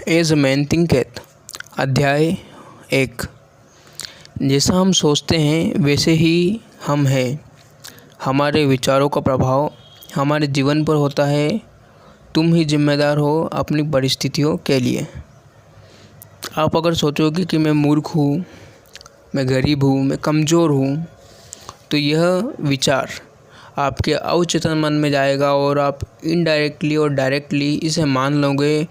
As man थिंकeth। अध्याय 1। जैसा हम सोचते हैं वैसे ही हम हैं। हमारे विचारों का प्रभाव हमारे जीवन पर होता है। तुम ही जिम्मेदार हो अपनी परिस्थितियों के लिए। आप अगर सोचोगे कि मैं मूर्ख हूँ, मैं गरीब हूँ, मैं कमज़ोर हूँ, तो यह विचार आपके अवचेतन मन में जाएगा और आप इनडायरेक्टली और डायरेक्टली इसे मान लोगे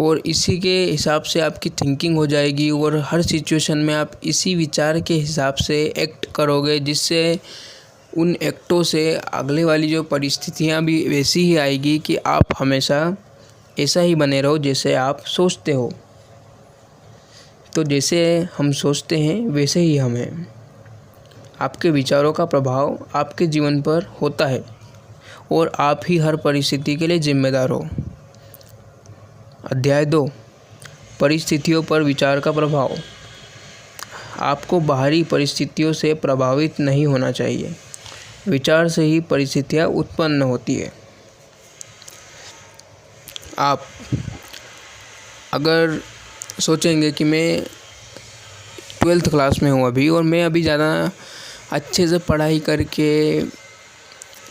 और इसी के हिसाब से आपकी थिंकिंग हो जाएगी और हर सिचुएशन में आप इसी विचार के हिसाब से एक्ट करोगे, जिससे उन एक्टों से अगले वाली जो परिस्थितियाँ भी वैसी ही आएगी कि आप हमेशा ऐसा ही बने रहो जैसे आप सोचते हो। तो जैसे हम सोचते हैं वैसे ही हम हैं। आपके विचारों का प्रभाव आपके जीवन पर होता है और आप ही हर परिस्थिति के लिए जिम्मेदार हो। अध्याय 2। परिस्थितियों पर विचार का प्रभाव। आपको बाहरी परिस्थितियों से प्रभावित नहीं होना चाहिए। विचार से ही परिस्थितियाँ उत्पन्न होती है। आप अगर सोचेंगे कि मैं 12th क्लास में हूँ अभी और मैं अभी ज़्यादा अच्छे से पढ़ाई करके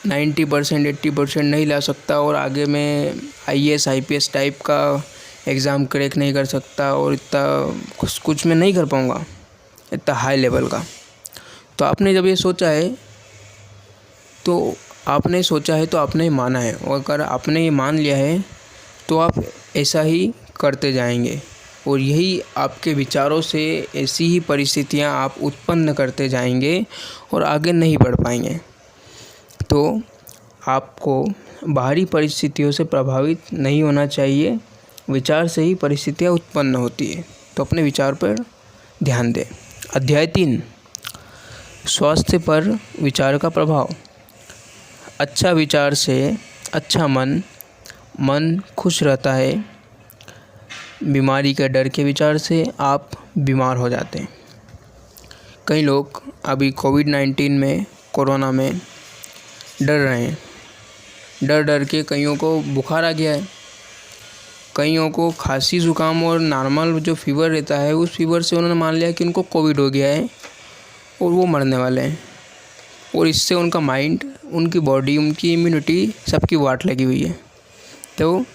90% 80% नहीं ला सकता और आगे मैं IAS IPS टाइप का एग्ज़ाम क्रैक नहीं कर सकता और इतना कुछ मैं नहीं कर पाऊँगा इतना हाई लेवल का। तो आपने जब ये सोचा है तो आपने ही माना है, और अगर आपने ये मान लिया है तो आप ऐसा ही करते जाएंगे और यही आपके विचारों से ऐसी ही परिस्थितियां आप उत्पन्न करते जाएंगे और आगे नहीं बढ़ पाएंगे। तो आपको बाहरी परिस्थितियों से प्रभावित नहीं होना चाहिए। विचार से ही परिस्थितियां उत्पन्न होती है, तो अपने विचार पर ध्यान दें। अध्याय 3। स्वास्थ्य पर विचार का प्रभाव। अच्छा विचार से अच्छा मन खुश रहता है। बीमारी के डर के विचार से आप बीमार हो जाते हैं। कई लोग अभी कोविड-19 में, कोरोना में डर रहे हैं। डर के कईयों को बुखार आ गया है, कईयों को खांसी ज़ुकाम और नॉर्मल जो फीवर रहता है उस फीवर से उन्होंने मान लिया कि उनको कोविड हो गया है और वो मरने वाले हैं। और इससे उनका माइंड, उनकी बॉडी, उनकी इम्यूनिटी सबकी वाट लगी हुई है। तो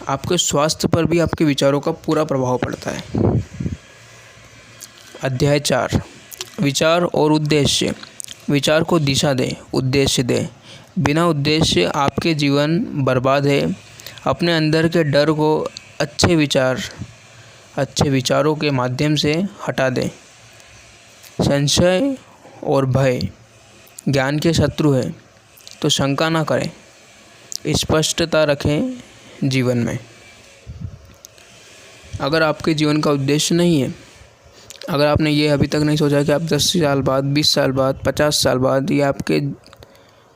आपके स्वास्थ्य पर भी आपके विचारों का पूरा प्रभाव पड़ता है। अध्याय 4। विचार और उद्देश्य। विचार को दिशा दें, उद्देश्य दें। बिना उद्देश्य आपके जीवन बर्बाद है। अपने अंदर के डर को अच्छे विचारों के माध्यम से हटा दें। संशय और भय ज्ञान के शत्रु है, तो शंका ना करें। स्पष्टता रखें जीवन में। अगर आपके जीवन का उद्देश्य नहीं है, अगर आपने ये अभी तक नहीं सोचा कि आप 10 साल बाद, 20 साल बाद, 50 साल बाद या आपके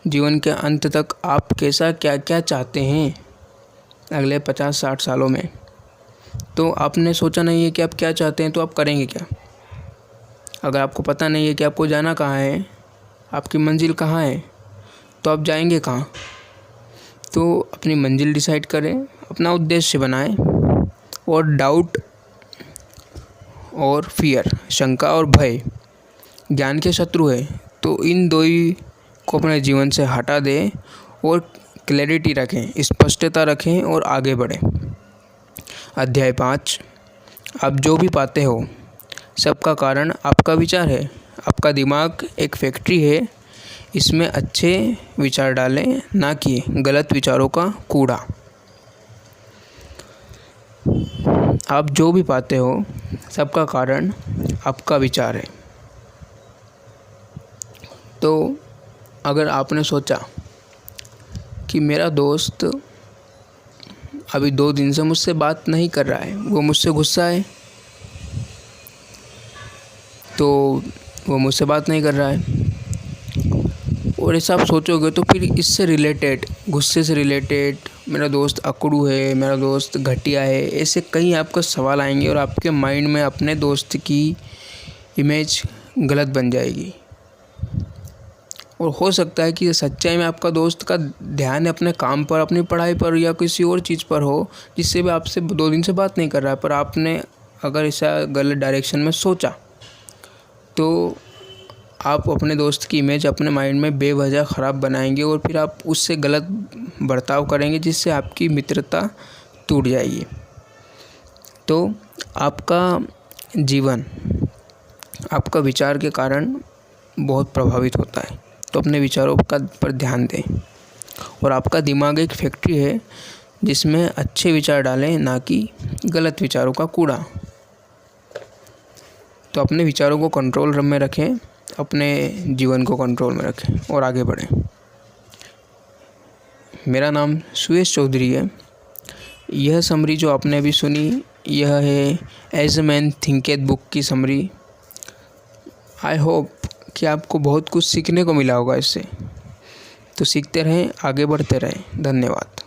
जीवन के अंत तक आप कैसा क्या चाहते हैं अगले 50-60 सालों में, तो आपने सोचा नहीं है कि आप क्या चाहते हैं, तो आप करेंगे क्या? अगर आपको पता नहीं है कि आपको जाना कहाँ है, आपकी मंजिल कहाँ है, तो आप जाएंगे कहाँ? तो अपनी मंजिल डिसाइड करें, अपना उद्देश्य बनाएं और डाउट और फियर, शंका और भय ज्ञान के शत्रु है, तो इन दो ही को अपने जीवन से हटा दें और क्लैरिटी रखें, स्पष्टता रखें और आगे बढ़ें। अध्याय 5। आप जो भी पाते हो सबका कारण आपका विचार है। आपका दिमाग एक फैक्ट्री है, इसमें अच्छे विचार डालें, ना कि गलत विचारों का कूड़ा। आप जो भी पाते हो सबका कारण आपका विचार है। तो अगर आपने सोचा कि मेरा दोस्त अभी 2 दिन से मुझसे बात नहीं कर रहा है, वो मुझसे गुस्सा है, तो वो मुझसे बात नहीं कर रहा है, और ऐसा आप सोचोगे तो फिर इससे रिलेटेड, गुस्से से रिलेटेड, मेरा दोस्त अकड़ू है, मेरा दोस्त घटिया है, ऐसे कई आपको सवाल आएंगे और आपके माइंड में अपने दोस्त की इमेज गलत बन जाएगी और हो सकता है कि सच्चाई में आपका दोस्त का ध्यान अपने काम पर, अपनी पढ़ाई पर या किसी और चीज़ पर हो, जिससे भी आपसे 2 दिन से बात नहीं कर रहा है। पर आपने अगर ऐसा गलत डायरेक्शन में सोचा तो आप अपने दोस्त की इमेज अपने माइंड में बेवजह ख़राब बनाएंगे और फिर आप उससे गलत बर्ताव करेंगे, जिससे आपकी मित्रता टूट जाएगी। तो आपका जीवन आपका विचार के कारण बहुत प्रभावित होता है। तो अपने विचारों का पर ध्यान दें। और आपका दिमाग एक फैक्ट्री है जिसमें अच्छे विचार डालें, ना कि गलत विचारों का कूड़ा। तो अपने विचारों को कंट्रोल में रखें, अपने जीवन को कंट्रोल में रखें और आगे बढ़ें। मेरा नाम सुयश चौधरी है। यह समरी जो आपने अभी सुनी, यह है As a Man Thinketh book की समरी। आई होप कि आपको बहुत कुछ सीखने को मिला होगा इससे। तो सीखते रहें, आगे बढ़ते रहें। धन्यवाद।